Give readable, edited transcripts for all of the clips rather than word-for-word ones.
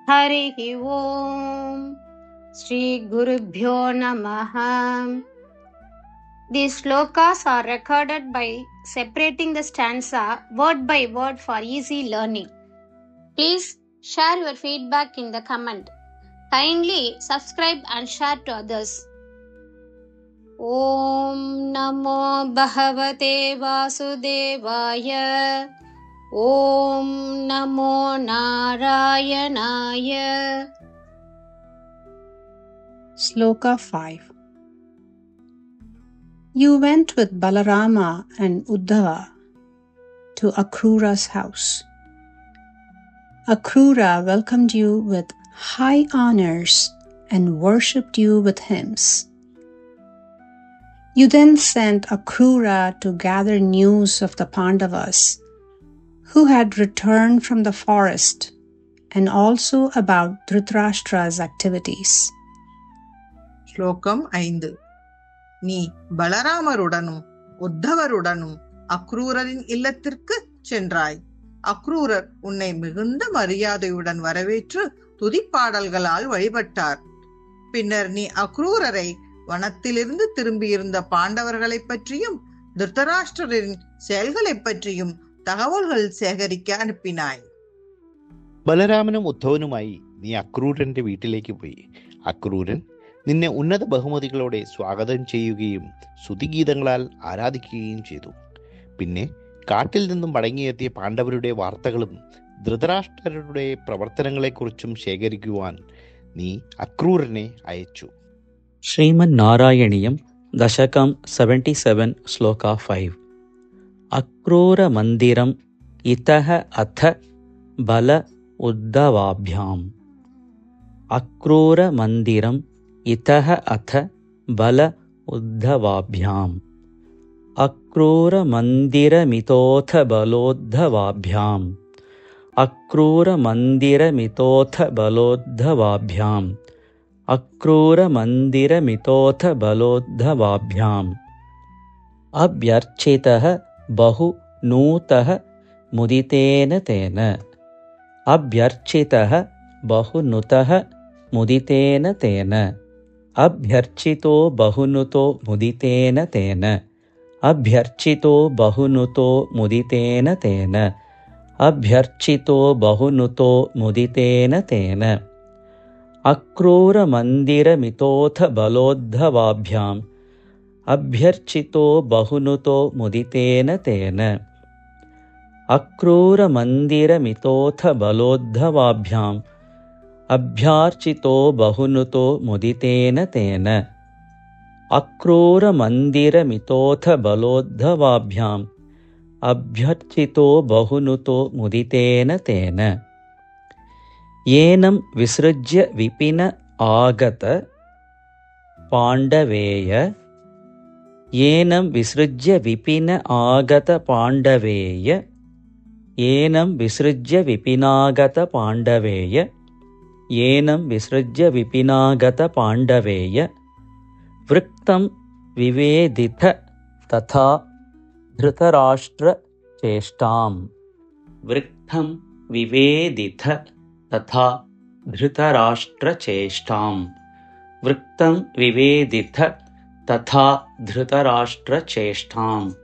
Harihi Om. Shri Gurubhyo Namaha. These slokas are recorded by separating the stanza word by word for easy learning. Please share your feedback in the comment. Kindly subscribe and share to others. Om Namo Bhagavate Vasudevaya. Om Namo Narayanaya. Sloka 5. You went with Balarama and Uddhava to Akrura's house. Akrura welcomed you with high honors and worshipped you with hymns. You then sent Akrura to gather news of the Pandavas who had returned from the forest and also about Dhritarashtra's activities. ಶ್ಲೋಕಂ 5. நீ பலராமருடனும் உத்தவருடனும் அக்ரூரரின் இல்லத்திற்கு சென்றாய். அக்ரூரர் உன்னை மிகுந்த மரியாதையுடன் வரவேற்று துதிப்பாடல்களால் வழிபட்டார். பின்னர் நீ அக்ரூரரை வனத்திலிருந்து திரும்பியிருந்த பாண்டவர்களை பற்றியும் திருதராஷ்டிரரின் செயல்களை பற்றியும் തകവലുകൾ ശേഖരിക്ക അനുപ്പിനായി. ബലരാമനും ഉദ്ധവനുമായി നീ അക്രൂരന്റെ വീട്ടിലേക്ക് പോയി. അക്രൂരൻ നിന്നെ ഉന്നത ബഹുമതികളോടെ സ്വാഗതം ചെയ്യുകയും സ്തുതിഗീതങ്ങളാൽ ആരാധിക്കുകയും ചെയ്തു. പിന്നെ കാട്ടിൽ നിന്നും മടങ്ങിയെത്തിയ പാണ്ഡവരുടെ വാർത്തകളും ധൃതരാഷ്ട്രരുടെ പ്രവർത്തനങ്ങളെക്കുറിച്ചും ശേഖരിക്കുവാൻ നീ അക്രൂരനെ അയച്ചു. ശ്രീമൻ നാരായണീയം ദശകം 77 ശ്ലോക 5. അക്രൂര മന്ദിരം ഇതഃ അഥ ബല ഉദ്ധവാഭ്യാം. അക്രൂര മന്ദിരം ഇതഃ അഥ ബല ഉദ്ധവാഭ്യാം. അക്രൂര മന്ദിരമിതോഥ ബലോദ്ധവാഭ്യാം. അക്രൂര മന്ദിരമിതോഥ ബലോദ്ധവാഭ്യാം. അക്രൂര മന്ദിരമിതോഥ ബലോദ്ധവാഭ്യാം. അഭ്യർച്ചിതഃ ബഹു നൂതഃ മുദിതേന തേന. അഭ്യർച്ചിതഃ ബഹുനുതഃ മുദിതേന തേന. അഭ്യർച്ചിതോ ബഹുനുതോ മുദിതേന തേന. അഭ്യർച്ചിതോ ബഹുനുതോ മുദിതേന തേന. അഭ്യർച്ചിതോ ബഹുനുതോ മുദിതേന തേന. അക്രൂര മന്ദിരമിതോഥ ബലോദ്ധവാഭ്യാം. അഭ്യർച്ചിതോ ബഹുനുതോ മുദിതേന തേന. അക്രൂര മന്ദിരമിതോഥ ബലോദ്ധവാഭ്യാം. അഭ്യർച്ചിതോ ബഹുനുതോ മുദിതേന തേന. അക്രൂര മന്ദിരമിതോഥ ബലോദ്ധവാഭ്യാം. അഭ്യർച്ചിതോ ബഹുനുതോ മുദിതേന തേന. യേനം വിസൃജ്യ വിപിന ആഗത പാണ്ഡവേയ. യേനം വിസൃജ്യ വിപിന ആഗത പാണ്ഡവേയ. യേനം വിസൃജ്യ വിപിനാഗത പാണ്ഡവേയ. യേനം വിസൃജ്യ വിപിനാഗത പാണ്ഡവേയ. വൃക്തം വിവേദിത തഥാ ധൃതരാഷ്ട്ര ചേഷ്ടാം. വൃക്തം വിവേദിത തഥാ ധൃതരാഷ്ട്ര ചേഷ്ടാം. വൃക്തം വിവേദിത തഥാ ധൃതരാഷ്ട്ര ചേഷ്ടാം.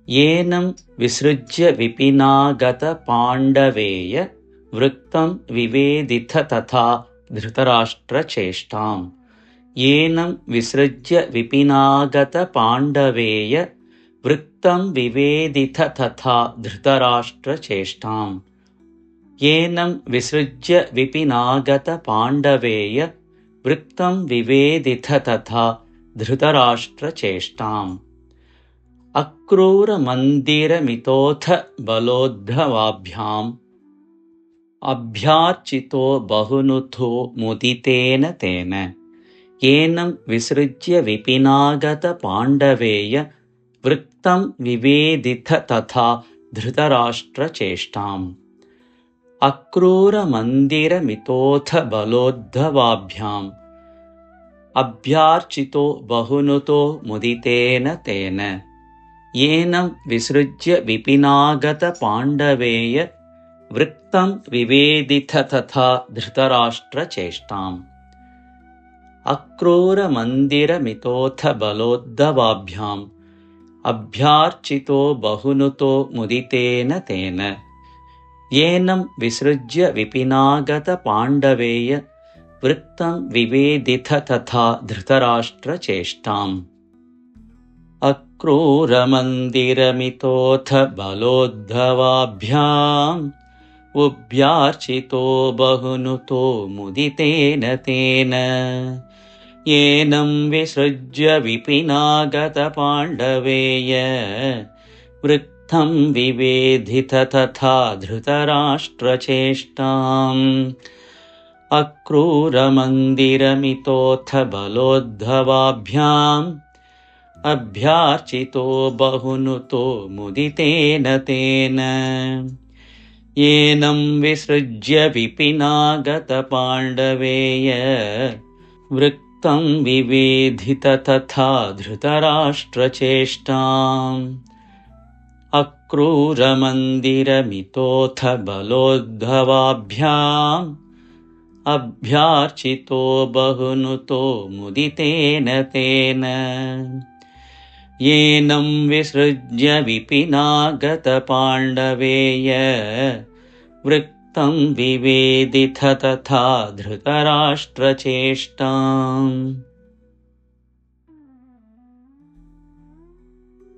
യേനം വിസൃജ്യ വിപിനാഗത പാണ്ഡവേയ. വൃക്തം വിവേദിത തഥാ ധൃതരാഷ്ട്ര ചേഷ്ടാം. യേനം വിസൃജ്യ വിപിനാഗത പാണ്ഡവേയ. വൃക്തം വിവേദിത തഥാ ധൃതരാഷ്ട്ര ചേഷ്ടാം. യേനം വിസൃജ്യ വിപിനാഗത പാണ്ഡവേയ. വൃക്തം വിവേദിത തഥാ ധൃതരാഷ്ട്ര ചേഷ്ടാം. അക്രൂര മന്ദിരമിതോഥ ബലോദ്ധവാഭ്യാം. അഭ്യർച്ചിതോ ബഹുനുതോ മുദിതേന തേന. യേനം വിസൃജ്യ വിപിനാഗത പാണ്ഡവേയ. വൃക്തം വിവേദിത തഥാ ധൃതരാഷ്ട്ര ചേഷ്ടാം. അക്രൂര മന്ദിരമിതോഥ ബലോദ്ധവാഭ്യാം. അഭ്യർച്ചിതോ ബഹുനുതോ മുദിതേന തേന. യേനം വിസൃജ്യ വിപിനാഗത പാണ്ഡവേയ. वृत्तं विवेदिथ तथा धृतराष्ट्रचेष्टाम् अक्रूरमन्दिरमितोऽथ बलोद्धवाभ्याम् अभ्यार्चितो बहुनुतो मुदितेन तेन येनं विसृज्य विपिनागतपाण्डवेय वृत्तं विवेदिथ तथा धृतराष्ट्रचेष्टाम् अक्रूरमन्दिरमितोऽथ बलोद्धवाभ्याम् उभ्यार्चितो बहुनुतो मुदितेन तेन येनं विसृज्य विपिनागतपाण्डवेय वृत्तं विवेदिथ तथा धृतराष्ट्रचेष्टाम् अक्रूरमन्दिरमितोऽथ बलोद्धवाभ्याम् अभ्यार्चितो बहुनुतो मुदितेन तेन येनं विसृज्य विपिनागतपाण्डवेय वृत्तं विवेदिथ तथा धृतराष्ट्रचेष्टाम् अक्रूरमन्दिरमितोऽथ बलोद्धवाभ्याम् अभ्यार्चितो बहुनुतो मुदितेन तेन येनं विसृज्य विपिनागतपाण्डवेय वृत्तं विवेदिथ तथा धृतराष्ट्रचेष्टाम्